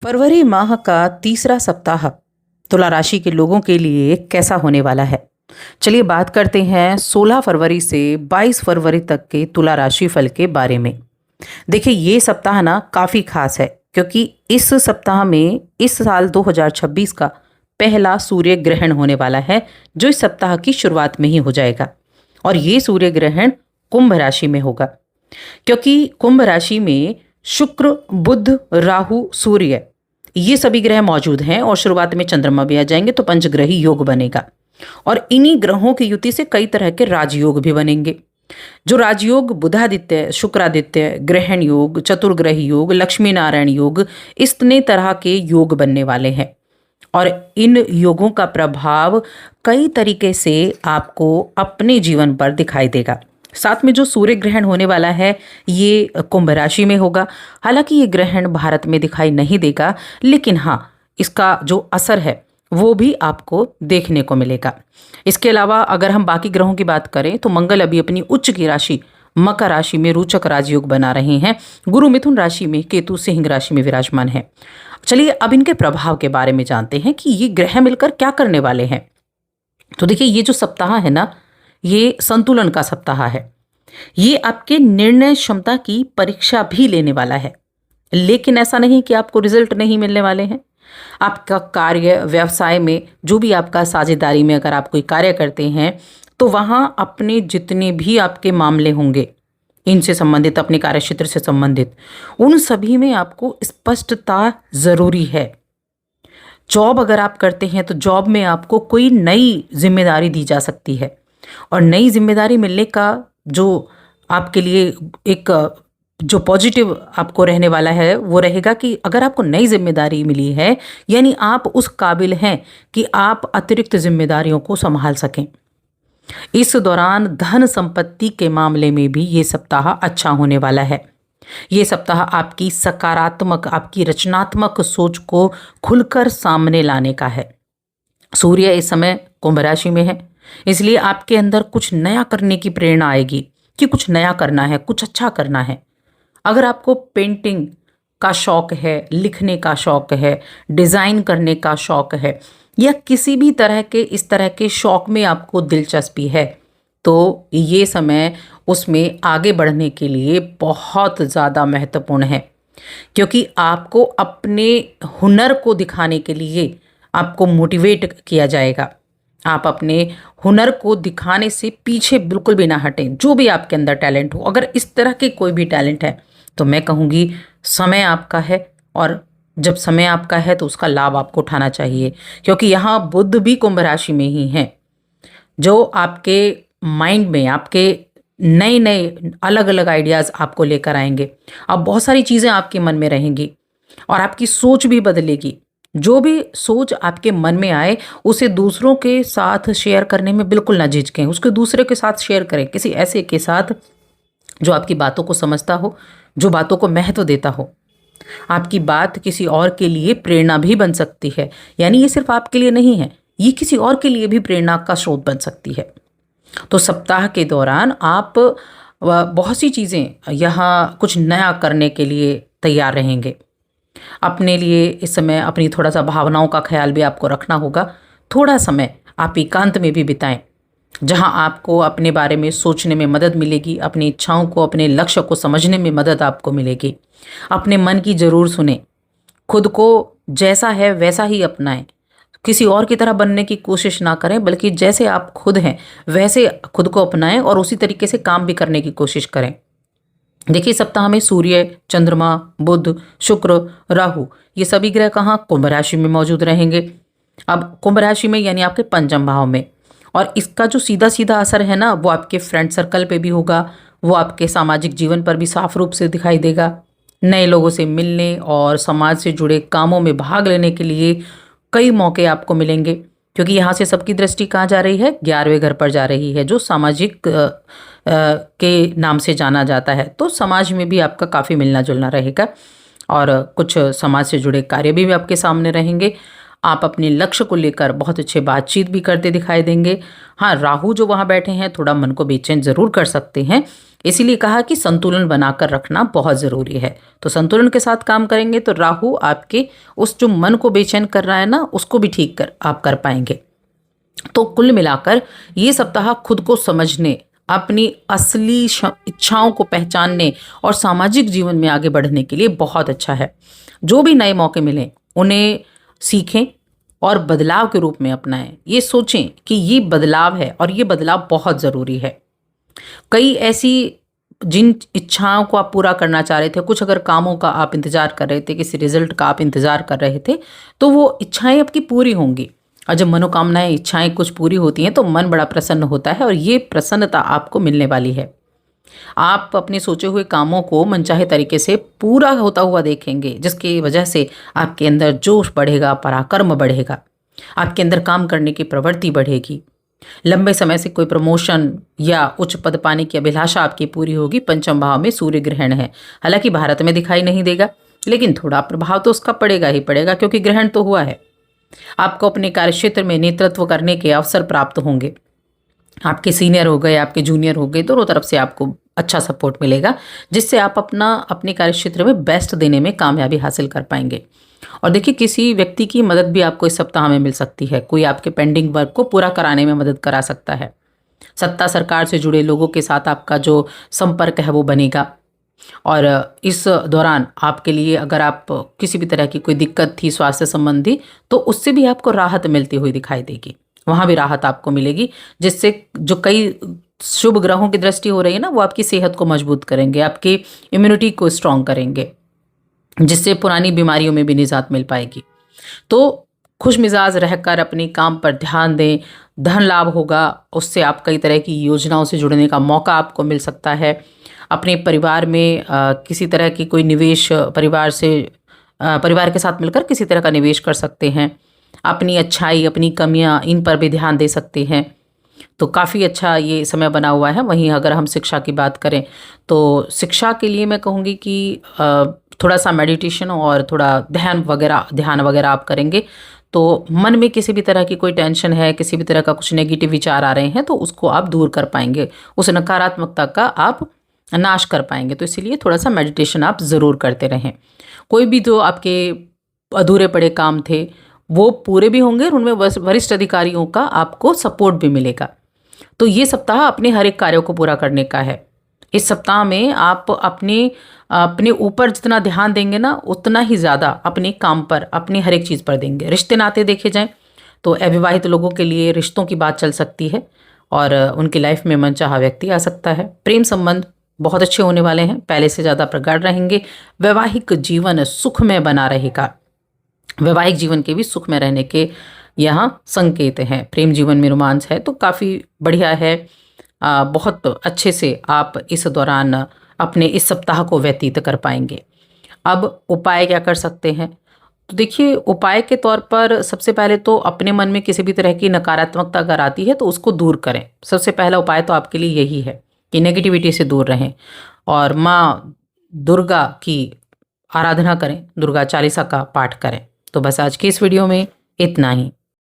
फरवरी माह का तीसरा सप्ताह तुला राशि के लोगों के लिए कैसा होने वाला है? चलिए बात करते हैं 16 फरवरी से 22 फरवरी तक के तुला राशि फल के बारे में। देखिए ये सप्ताह ना काफ़ी खास है क्योंकि इस सप्ताह में इस साल 2026 का पहला सूर्य ग्रहण होने वाला है जो इस सप्ताह की शुरुआत में ही हो जाएगा। और ये सूर्य ग्रहण कुंभ राशि में होगा क्योंकि कुंभ राशि में शुक्र, बुध, राहु, सूर्य ये सभी ग्रह मौजूद हैं और शुरुआत में चंद्रमा भी आ जाएंगे तो पंचग्रही योग बनेगा। और इन्हीं ग्रहों की युति से कई तरह के राजयोग भी बनेंगे। जो राजयोग बुधादित्य, शुक्रादित्य, ग्रहण योग, चतुर्ग्रही योग, लक्ष्मी नारायण योग, इतने तरह के योग बनने वाले हैं। और इन योगों का प्रभाव कई तरीके से आपको अपने जीवन पर दिखाई देगा। साथ में जो सूर्य ग्रहण होने वाला है ये कुंभ राशि में होगा। हालांकि ये ग्रहण भारत में दिखाई नहीं देगा, लेकिन हाँ इसका जो असर है वो भी आपको देखने को मिलेगा। इसके अलावा अगर हम बाकी ग्रहों की बात करें तो मंगल अभी अपनी उच्च की राशि मकर राशि में रोचक राजयोग बना रहे हैं। गुरु मिथुन राशि में, केतु सिंह राशि में विराजमान है। चलिए अब इनके प्रभाव के बारे में जानते हैं कि ये ग्रह मिलकर क्या करने वाले हैं। तो देखिए ये जो सप्ताह है ना, ये संतुलन का सप्ताह है। ये आपके निर्णय क्षमता की परीक्षा भी लेने वाला है, लेकिन ऐसा नहीं कि आपको रिजल्ट नहीं मिलने वाले हैं। आपका कार्य व्यवसाय में जो भी आपका साझेदारी में अगर आप कोई कार्य करते हैं तो वहाँ अपने जितने भी आपके मामले होंगे इनसे संबंधित, अपने कार्यक्षेत्र से संबंधित, उन सभी में आपको स्पष्टता ज़रूरी है। जॉब अगर आप करते हैं तो जॉब में आपको कोई नई जिम्मेदारी दी जा सकती है और नई जिम्मेदारी मिलने का जो आपके लिए एक जो पॉजिटिव आपको रहने वाला है वो रहेगा कि अगर आपको नई जिम्मेदारी मिली है यानी आप उस काबिल हैं कि आप अतिरिक्त जिम्मेदारियों को संभाल सकें। इस दौरान धन संपत्ति के मामले में भी ये सप्ताह अच्छा होने वाला है। ये सप्ताह आपकी सकारात्मक, आपकी रचनात्मक सोच को खुलकर सामने लाने का है। सूर्य इस समय कुंभ राशि में है, इसलिए आपके अंदर कुछ नया करने की प्रेरणा आएगी कि कुछ नया करना है, कुछ अच्छा करना है। अगर आपको पेंटिंग का शौक है, लिखने का शौक है, डिज़ाइन करने का शौक है या किसी भी तरह के इस तरह के शौक में आपको दिलचस्पी है तो ये समय उसमें आगे बढ़ने के लिए बहुत ज़्यादा महत्वपूर्ण है, क्योंकि आपको अपने हुनर को दिखाने के लिए आपको मोटिवेट किया जाएगा। आप अपने हुनर को दिखाने से पीछे बिल्कुल भी ना हटें। जो भी आपके अंदर टैलेंट हो, अगर इस तरह के कोई भी टैलेंट है तो मैं कहूँगी समय आपका है, और जब समय आपका है तो उसका लाभ आपको उठाना चाहिए, क्योंकि यहाँ बुध भी कुंभ राशि में ही हैं जो आपके माइंड में आपके नए नए अलग अलग आइडियाज़ आपको लेकर आएंगे। अब बहुत सारी चीज़ें आपके मन में रहेंगी और आपकी सोच भी बदलेगी। जो भी सोच आपके मन में आए उसे दूसरों के साथ शेयर करने में बिल्कुल ना झिझकें। उसके दूसरे के साथ शेयर करें, किसी ऐसे के साथ जो आपकी बातों को समझता हो, जो बातों को महत्व देता हो। आपकी बात किसी और के लिए प्रेरणा भी बन सकती है, यानी ये सिर्फ आपके लिए नहीं है, ये किसी और के लिए भी प्रेरणा का स्रोत बन सकती है। तो सप्ताह के दौरान आप बहुत सी चीज़ें यहाँ कुछ नया करने के लिए तैयार रहेंगे। अपने लिए इस समय अपनी थोड़ा सा भावनाओं का ख्याल भी आपको रखना होगा। थोड़ा समय आप एकांत में भी बिताएं, जहां आपको अपने बारे में सोचने में मदद मिलेगी, अपनी इच्छाओं को, अपने लक्ष्य को समझने में मदद आपको मिलेगी। अपने मन की ज़रूर सुने, खुद को जैसा है वैसा ही अपनाएं। किसी और की तरह बनने की कोशिश ना करें, बल्कि जैसे आप खुद हैं वैसे खुद को अपनाएं और उसी तरीके से काम भी करने की कोशिश करें। देखिए सप्ताह में सूर्य, चंद्रमा, बुध, शुक्र, राहु ये सभी ग्रह कहाँ, कुंभ राशि में मौजूद रहेंगे। अब कुंभ राशि में यानी आपके पंचम भाव में, और इसका जो सीधा सीधा असर है ना वो आपके फ्रेंड सर्कल पे भी होगा, वो आपके सामाजिक जीवन पर भी साफ रूप से दिखाई देगा। नए लोगों से मिलने और समाज से जुड़े कामों में भाग लेने के लिए कई मौके आपको मिलेंगे, क्योंकि यहाँ से सबकी दृष्टि कहाँ जा रही है, 11वें घर पर जा रही है जो सामाजिक के नाम से जाना जाता है। तो समाज में भी आपका काफ़ी मिलना जुलना रहेगा और कुछ समाज से जुड़े कार्य भी आपके सामने रहेंगे। आप अपने लक्ष्य को लेकर बहुत अच्छे बातचीत भी करते दिखाई देंगे। हाँ, राहु जो वहाँ बैठे हैं थोड़ा मन को बेचैन ज़रूर कर सकते हैं, इसीलिए कहा कि संतुलन बनाकर रखना बहुत ज़रूरी है। तो संतुलन के साथ काम करेंगे तो राहु आपके उस जो मन को बेचैन कर रहा है ना, उसको भी ठीक कर आप कर पाएंगे। तो कुल मिलाकर ये सप्ताह खुद को समझने, अपनी असली इच्छाओं को पहचानने और सामाजिक जीवन में आगे बढ़ने के लिए बहुत अच्छा है। जो भी नए मौके मिलें उन्हें सीखें और बदलाव के रूप में अपनाएं। ये सोचें कि ये बदलाव है और ये बदलाव बहुत ज़रूरी है। कई ऐसी जिन इच्छाओं को आप पूरा करना चाह रहे थे, कुछ अगर कामों का आप इंतज़ार कर रहे थे, किसी रिजल्ट का आप इंतज़ार कर रहे थे, तो वो इच्छाएं आपकी पूरी होंगी। और जब मनोकामनाएं, इच्छाएं कुछ पूरी होती हैं तो मन बड़ा प्रसन्न होता है और ये प्रसन्नता आपको मिलने वाली है। आप अपने सोचे हुए कामों को मनचाहे तरीके से पूरा होता हुआ देखेंगे, जिसकी वजह से आपके अंदर जोश बढ़ेगा, पराक्रम बढ़ेगा, आपके अंदर काम करने की प्रवृत्ति बढ़ेगी। लंबे समय से कोई प्रमोशन या उच्च पद पाने की अभिलाषा आपकी पूरी होगी। पंचम भाव में सूर्य ग्रहण है, हालांकि भारत में दिखाई नहीं देगा, लेकिन थोड़ा प्रभाव तो उसका पड़ेगा ही पड़ेगा, क्योंकि ग्रहण तो हुआ है। आपको अपने कार्यक्षेत्र में नेतृत्व करने के अवसर प्राप्त होंगे। आपके सीनियर हो गए, आपके जूनियर हो गए, दोनों तरफ से आपको अच्छा सपोर्ट मिलेगा, जिससे आप अपने कार्यक्षेत्र में बेस्ट देने में कामयाबी हासिल कर पाएंगे। और देखिए, किसी व्यक्ति की मदद भी आपको इस सप्ताह में मिल सकती है। कोई आपके पेंडिंग वर्क को पूरा कराने में मदद करा सकता है। सत्ता सरकार से जुड़े लोगों के साथ आपका जो संपर्क है वो बनेगा। और इस दौरान आपके लिए अगर आप किसी भी तरह की कोई दिक्कत थी स्वास्थ्य संबंधी, तो उससे भी आपको राहत मिलती हुई दिखाई देगी। वहाँ भी राहत आपको मिलेगी, जिससे जो कई शुभ ग्रहों की दृष्टि हो रही है ना, वो आपकी सेहत को मजबूत करेंगे, आपकी इम्यूनिटी को स्ट्रॉन्ग करेंगे, जिससे पुरानी बीमारियों में भी निजात मिल पाएगी। तो खुश मिजाज रहकर अपने काम पर ध्यान दें, धन लाभ होगा, उससे आप कई तरह की योजनाओं से जुड़ने का मौका आपको मिल सकता है। अपने परिवार में किसी तरह की कोई निवेश परिवार के साथ मिलकर किसी तरह का निवेश कर सकते हैं। अपनी अच्छाई, अपनी कमियां, इन पर भी ध्यान दे सकते हैं। तो काफ़ी अच्छा ये समय बना हुआ है। वहीं अगर हम शिक्षा की बात करें तो शिक्षा के लिए मैं कहूँगी कि थोड़ा सा मेडिटेशन और थोड़ा ध्यान वगैरह आप करेंगे तो मन में किसी भी तरह की कोई टेंशन है, किसी भी तरह का कुछ नेगेटिव विचार आ रहे हैं, तो उसको आप दूर कर पाएंगे, उस नकारात्मकता का आप नाश कर पाएंगे। तो इसीलिए थोड़ा सा मेडिटेशन आप ज़रूर करते रहें। कोई भी जो आपके अधूरे पड़े काम थे वो पूरे भी होंगे और उनमें वरिष्ठ अधिकारियों का आपको सपोर्ट भी मिलेगा। तो ये सप्ताह अपने हर एक कार्यों को पूरा करने का है। इस सप्ताह में आप अपने ऊपर जितना ध्यान देंगे ना, उतना ही ज़्यादा अपने काम पर, अपनी हर एक चीज़ पर देंगे। रिश्ते नाते देखे जाएं तो अविवाहित लोगों के लिए रिश्तों की बात चल सकती है और उनकी लाइफ में मनचाहा व्यक्ति आ सकता है। प्रेम संबंध बहुत अच्छे होने वाले हैं, पहले से ज़्यादा प्रगाढ़ रहेंगे। वैवाहिक जीवन सुखमय बना रहेगा। वैवाहिक जीवन के भी सुख में रहने के यहाँ संकेत हैं। प्रेम जीवन में रोमांस है तो काफ़ी बढ़िया है। बहुत अच्छे से आप इस दौरान अपने इस सप्ताह को व्यतीत कर पाएंगे। अब उपाय क्या कर सकते हैं? तो देखिए, उपाय के तौर पर सबसे पहले तो अपने मन में किसी भी तरह की नकारात्मकता अगर आती है तो उसको दूर करें। सबसे पहला उपाय तो आपके लिए यही है कि नेगेटिविटी से दूर रहें और माँ दुर्गा की आराधना करें, दुर्गा चालीसा का पाठ करें। तो बस आज की इस वीडियो में इतना ही।